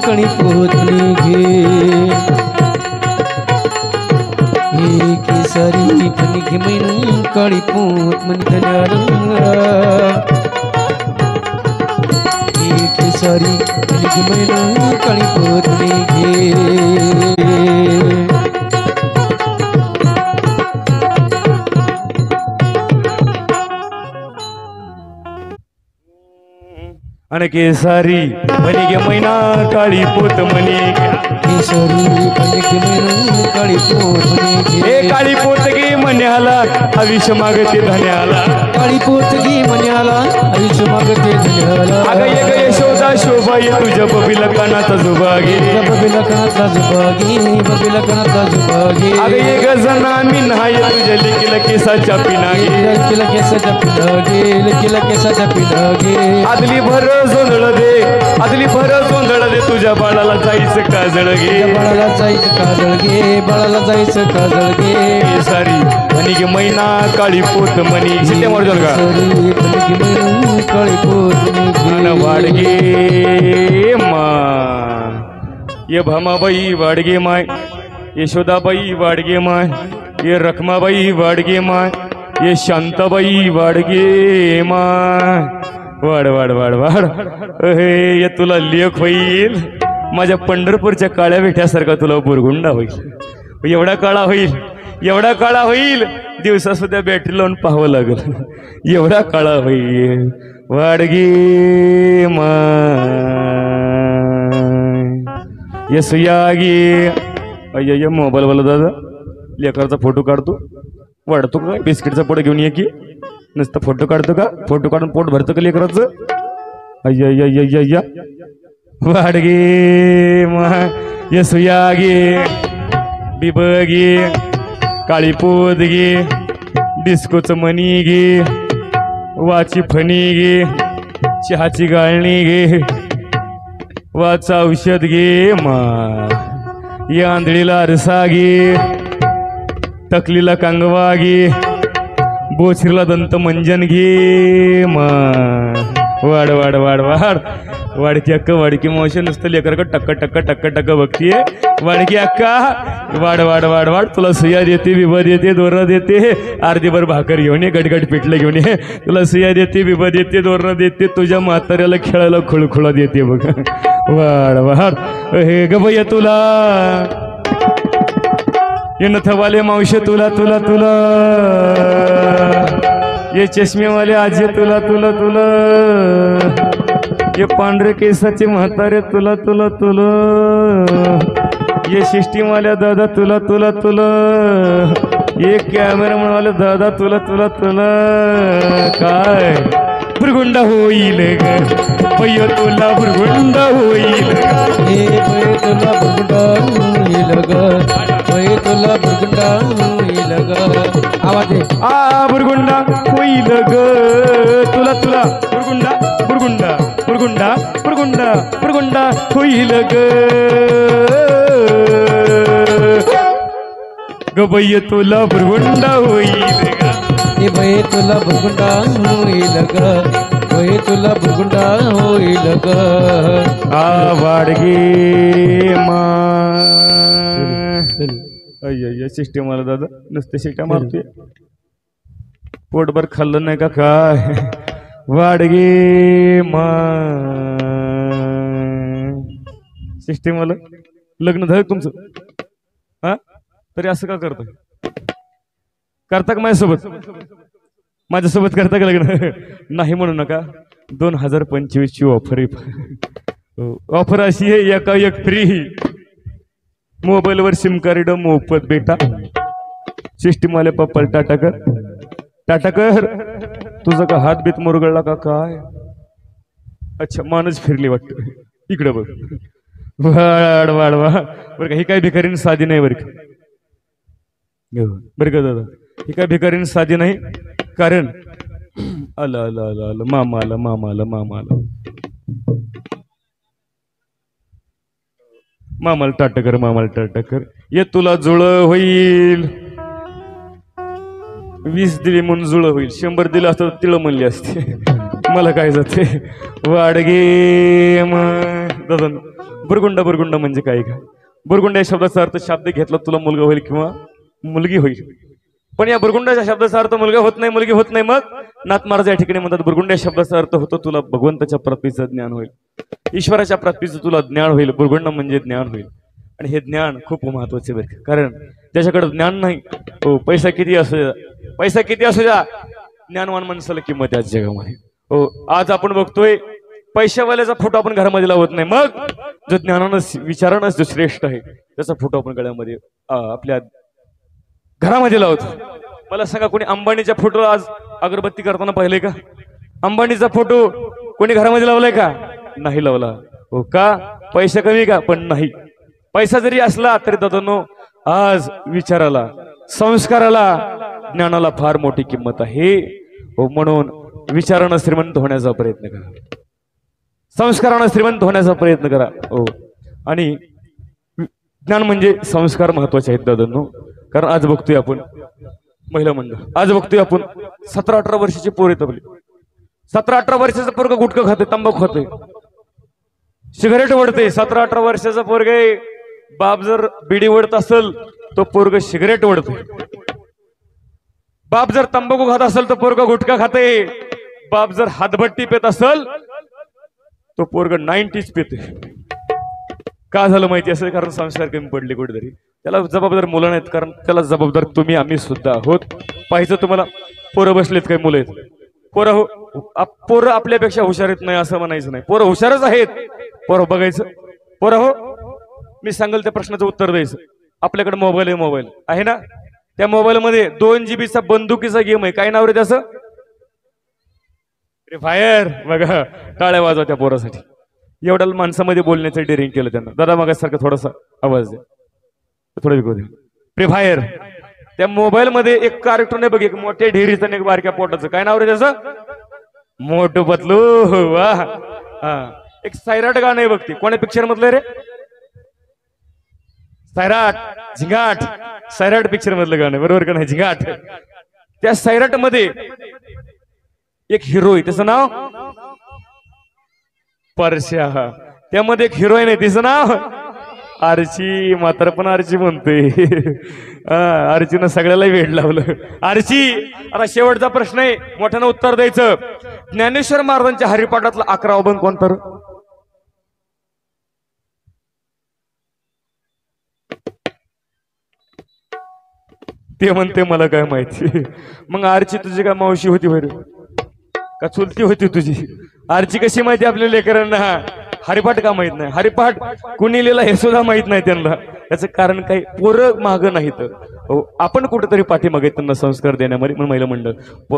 कळी पोतणी घे केसरी फणी घे मैन काळी पोत मन धन्याला केसरी फणी घे मैन काळी पोतणी घे आणि केसारी फणी घे मैना काळी पोत मनी केसरी फणी घे मैन काळी पोत मनी घे हे काळी पोत घे मन्याला आयुष्य मागते धन्याला काळी पोत घे मन्याला आयुष्य मागते धन्याला अगं एक यशोदा शोभा ये तुझ्या बबीला कानाचा जुबा घे बबीला कानाचा जुबा घे बबीला कानाचा जुबा घे अगं एक जना मी नाही तुझ्या लेकीला केसाच्या पिना घे लेकीला केसाच्या पिना घे लेकीला केसाच्या पिना घे आदली भर जोंधळ दे आदली भर जोंधळ दे तुझ्या बाळाला जायचं काजळ घे बाळाला जायचं काजळ घे बाळाला जायचं काजळ घे केसारी फणी घे मैना काळी पोत मनी शिट्या मारतो का केसरी फणी घे मैन काळी पोत मनी घे वाडगे माय ये भामाबाई वाडगे माय यशोदाबाई वाडगे माय ये रखमाबाई वाडगे माय ये शांताबाई वाडगे माय वाड वाड वाड वाड हे ये तुला लेख होईल माझ्या पंढरपूरच्या काळ्या विठ्यासारखा तुला बुरगुंडा होईल एवढा काळा होईल दिवसा सुद्धा बॅटरी लावून पाहावं लागेल एवढा काळा होईल वाडगे माय यसुयागी अय्य मोबाईलवाला दादा लेकरचा फोटो काढतो वाढतो का बिस्किटचा पोट घेऊन ये की नुसतं फोटो काढतो का फोटो काढून पोट भरतो का लेकराचं अय्य वाडगे माय यसुयागी बिबगी काळी पोत गे डिस्कोचं मनी गे वाची फणी गे चहाची गाळणी गे वाचा औषध गे मा या आंधळीला आरसा गे टकलीला कांगवा गे बोचरीला दंत मंजन घे मा वाड वाड वाड वाड वाडकी अक्का वाडकी मावशी नुसतं लेकर टक्क टक्क टक्क टक्क बघतीये वाडकी अक्का वाड वाड वाड वाड तुला सुया देते बिबा देते दोरा देते अर्धीभर भाकर घेऊन ये गटगट पिठलं घेऊन ये तुला सुया देते बिबा देते दोरा देते तुझ्या म्हाताऱ्याला खेळायला खुळखुळा देते बघ वाड वाड हे ग भैया तुला ये नथवाले मावशे तुला तुला तुला ये चष्मेवाले आजी तुला तुला तुला ये पांढरे केसाचे म्हातारे तुला तुला तुला ये सिस्टीमवाल्या दादा तुला तुला तुला ये कॅमेरामॅन वाले दादा तुला तुला तुला काय बुरगुंडा होईल ग भैया तुला बुरगुंडा होईल तुला बुरगुंडा होईल ग तुला बुरगुंडा होईल ग आवाज आ बुरगुंडा होईल ग तुला तुला बुरगुंडा बुरगुंडा बुरगुंडा बुरगुंडा बुरगुंडा होईल ग भैया तुला बुरगुंडा होईल ग भैया तुला बुरगुंडा होईल ग भैया तुला बुरगुंडा होईल ग आ वाडगे मा अय्य सिस्टीम आला दादा नुसते शिट्या मारतोय पोटभर खाल्लं नाही का काय वाडगे मा सिस्टीम आलं लग्न झालं तुमचं हा तरी असं का करता का माझ्यासोबत करता का लग्न नाही म्हणू नका 2025 ची ऑफर अशी आहे एका एक फ्री मोबाईलवर सिम कार्ड मोफत बेटा सिस्टीम आले पप्पल टाटा कर तुझा का हात बीत मुरगळला का काय अच्छा मानच फिरली वाटत इकडे बघ वाड वाड वा बरं का ही काय भिकारीन साधी नाही बरं का दादा ही काय भिकारीन साधी नाही कारण आलं आलं आलं आलं मामा आलं मामाला टाटा कर ये तुला जुळ होईल 20 दिली म्हणून जुळ होईल 100 दिलं असतं तिळ म्हणली असते मला काय जाते वाडगे दादा बुरगुंड बुरगुंड म्हणजे काय का? बुरगुंड या शब्दाचा अर्थ शाब्द घेतला तुला मुलगा होईल किंवा मुलगी होईल. पण या बुरगुंडाच्या शब्दाचा अर्थ मुलगा होत नाही, मुलगी होत नाही. मग नाथ महाराज या ठिकाणी म्हणतात बुरगुंड या शब्दाचा अर्थ होतो तुला भगवंताच्या प्राप्तीचं ज्ञान होईल, ईश्वराच्या प्राप्तीचं तुला ज्ञान होईल. बुरगुंड म्हणजे ज्ञान होईल. आणि हे ज्ञान खूप महत्वाचे बरं, कारण ज्याच्याकडे ज्ञान नाही, हो पैसा किती असू द्या, पैसा किती असू द्या, ज्ञानवान माणसाला किंमत आहे आज जगामध्ये. हो आज आपण बघतोय पैशावाल्याचा फोटो आपण घरामध्ये लावत नाही, मग जो ज्ञानानं विचारानं जो श्रेष्ठ आहे त्याचा फोटो आपण गळ्यामध्ये आपल्या घरामध्ये लावतो. मला सांगा कोणी अंबानीच्या फोटो आज अगरबत्ती करताना पाहिले का? अंबानीचा फोटो कोणी घरामध्ये लावलाय का? नाही लावला. हो का? पैसा कमी का? पण नाही. पैसा जरी असला तरी दादांनो आज विचाराला, संस्काराला, ज्ञानाला फार मोठी किंमत आहे. हो म्हणून विचारानं श्रीमंत होण्याचा प्रयत्न करा, संस्कारानं श्रीमंत होण्याचा प्रयत्न करा. हो आणि ज्ञान म्हणजे संस्कार महत्वाचे आहेत दादांनो. कारण आज बघतोय आपण महिला मंडळ, आज बघतोय आपण 17-18 वर्षाची पोर आहेत आपली. 17-18 वर्षाचं पोरग गुटखा खाते, तंबाखू खाते, सिगारेट ओढते. 17-18 वर्षाचा पोरग बाप जर बिडी ओढत असेल तो पोरग सिगरेट ओढते. बाप जर तंबाखू खात असेल तर पोरग गुटखा खाते. बाप जर हातभट्टी पेत असेल तो पोरग 90s पिते. का झालं माहिती असेल? कारण संस्कार कमी पडले कुठेतरी. त्याला जबाबदार मुलं नाहीत, कारण त्याला जबाबदार तुम्ही आम्ही सुद्धा आहोत. पाहिजे तुम्हाला पोरं बसलेत काही मुलं आहेत, पोरं आपल्यापेक्षा हुशार आहेत नाही असं म्हणायचं नाही. पोरं हुशारच आहेत. पोरं बघायचं, पोरं हो मी सांगेल त्या प्रश्नाचं उत्तर द्यायचं. आपल्याकडे मोबाईल आहे ना, त्या मोबाईल मध्ये 2 GB बंदुकीचा गेम आहे. काय नाव रे त्याचं? Free fire. बघा टाळ्या वाजवा त्या पोरासाठी. एवढ्या माणसामध्ये बोलण्याचं डेअरिंग केलं त्यांना. दादा मागासारखं थोडासा आवाज द्या, थोडं विकू द्या. Free fire. त्या मोबाईल मध्ये एक कार्टून आहे बघ, एक मोठ्या ढेरीचं एक बारक्या पोटाचं. काय नाव रे त्याचं? मोठू पतलू. वा. हा एक सैराट गाणं आहे बघ, ते कोण्या पिक्चर मधलं रे? सैराट, झिंगाट. सैराट पिक्चर मधलं गाणं बरोबर का नाही? झिंगाट. त्या सैराट मध्ये एक हिरो आहे, त्याचं नाव परश्या. त्यामध्ये एक हिरोईन आहे, तिचं नाव आर्ची. मात्र पण आर्ची म्हणतोय. आर्चीनं सगळ्याला वेड लावलं. आर्ची. आता शेवटचा प्रश्न आहे, मोठ्यानं उत्तर द्यायचं. ज्ञानेश्वर महाराजांच्या हरिपाठातला 11वा अभंग कोणता? ते म्हणते मला काय माहिती. मग आर्ची तुझी काय मावशी होती बरं का चुलती होती तुझी? आर्ची कशी माहिती आपल्या लेकरांना? हरिपाठ का माहित नाही? हरिपाठ कुणी लिहिला हे सुद्धा माहित नाही त्यांना. याचं कारण काही पोरं मागं नाहीत, आपण कुठेतरी पाठीमागे त्यांना संस्कार देण्यामध्ये. म्हणून महिला मंडळ